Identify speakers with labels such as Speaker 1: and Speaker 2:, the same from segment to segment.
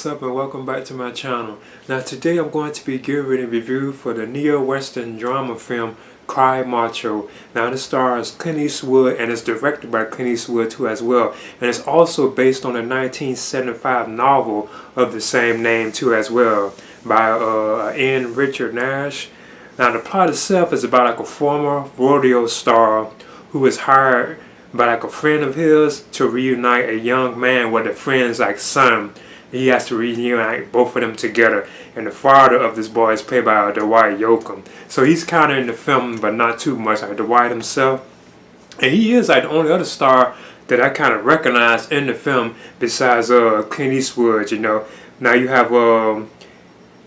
Speaker 1: What's up and welcome back to my channel. Now today I'm going to be giving a review for the neo-western drama film Cry Macho. Now this stars Clint Eastwood and is directed by Clint Eastwood too as well. And it's also based on a 1975 novel of the same name too as well by N. Richard Nash. Now the plot itself is about like a former rodeo star who is hired by like a friend of his to reunite a young man with a friend's like son. He has to reunite both of them together, and the father of this boy is played by Dwight Yoakam. So he's kind of in the film, but not too much like Dwight himself. And he is like the only other star that I kind of recognize in the film besides Clint Eastwood. You know, now you have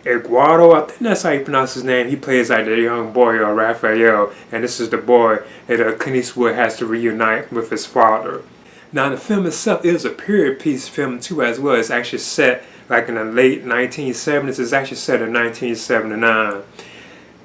Speaker 1: Eduardo, I think that's how you pronounce his name. He plays like the young boy, Raphael, and this is the boy that Clint Eastwood has to reunite with his father. Now the film itself is a period piece film too as well. It's actually set like in the late 1970s. It's actually set in 1979.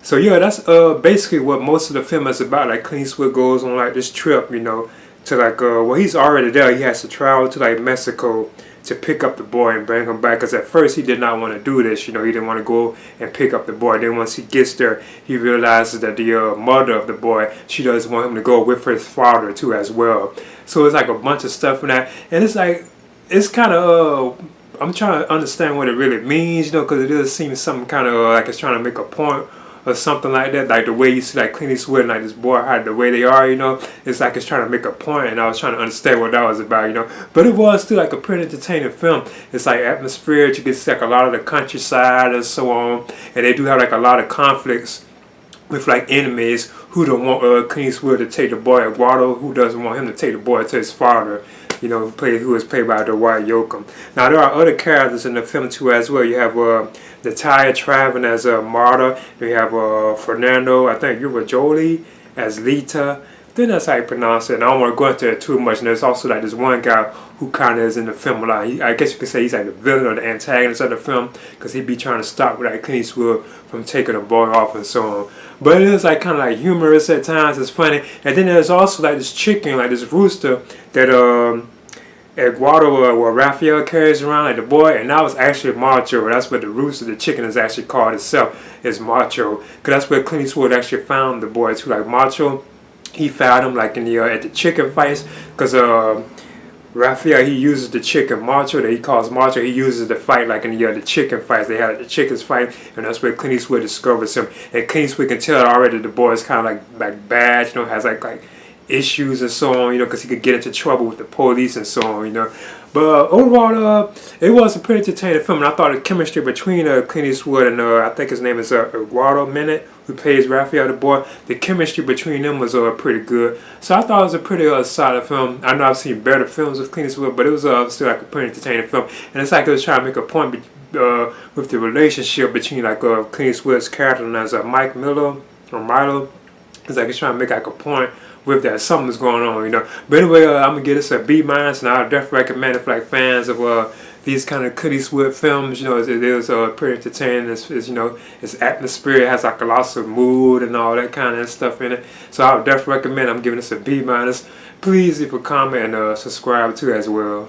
Speaker 1: So yeah, that's basically what most of the film is about. Like Clint Eastwood goes on like this trip, you know, to like well, he's already there. He has to travel to like Mexico to pick up the boy and bring him back, because at first he did not want to do this. You know, he didn't want to go and pick up the boy. Then once he gets there, he realizes that the mother of the boy, she doesn't want him to go with his father too as well. So it's like a bunch of stuff in that, and it's like, it's kind of I'm trying to understand what it really means, you know, because it does seem something kind of like it's trying to make a point or something like that. Like the way you see like Clint Eastwood and like this boy, how the way they are, you know, it's like it's trying to make a point, and I was trying to understand what that was about, you know. But it was still like a pretty entertaining film. It's like atmospheric. You can see like a lot of the countryside and so on, and they do have like a lot of conflicts with like enemies who don't want Clint Eastwood to take the boy, Eduardo, who doesn't want him to take the boy to his father, you know, who is played by Dwight Yoakam. Now there are other characters in the film too as well. You have Natalia Traven as Marta. You have Fernando, I think Jolie as Lita. Then that's how you pronounce it. And I don't want to go into it too much. And there's also like this one guy who kind of is in the film a lot. I guess you could say he's like the villain or the antagonist of the film, because he'd be trying to stop like Clint Eastwood from taking the boy off and so on. But it is like kind of like humorous at times. It's funny. And then there's also like this chicken, like this rooster that Eduardo or Raphael carries around, like the boy, and that was actually Macho. That's what the rooster, the chicken, is actually called itself, is Macho. Because that's where Clint Eastwood actually found the boy too, like Macho. He found him like in the at the chicken fights, because Raphael, he uses the chicken Macho that he calls Macho. He uses the fight like in the chicken fights. They had the chickens fight, and that's where Clint Eastwood discovers him. And Clint Eastwood can tell already the boy is kind of like bad, you know, has like issues and so on, you know, because he could get into trouble with the police and so on, you know. But overall, it was a pretty entertaining film, and I thought the chemistry between Clint Eastwood and I think his name is Eduardo Minute, who plays Raphael the boy, the chemistry between them was pretty good. So I thought it was a pretty solid film. I know I've seen better films with Clint Eastwood, but it was still like a pretty entertaining film. And it's like it was trying to make a point with the relationship between like Clint Eastwood's character and as Mike Miller or Milo. It's like it's trying to make like a point with that something's going on, you know. But anyway, I'm gonna give this a B-, and I definitely recommend it for like fans of these kind of Clint Eastwood films. You know, it is pretty entertaining. It's you know, it's atmosphere. It has like a lot of mood and all that kind of stuff in it. So I would definitely recommend. I'm giving this a B-. Please leave a comment and subscribe too as well.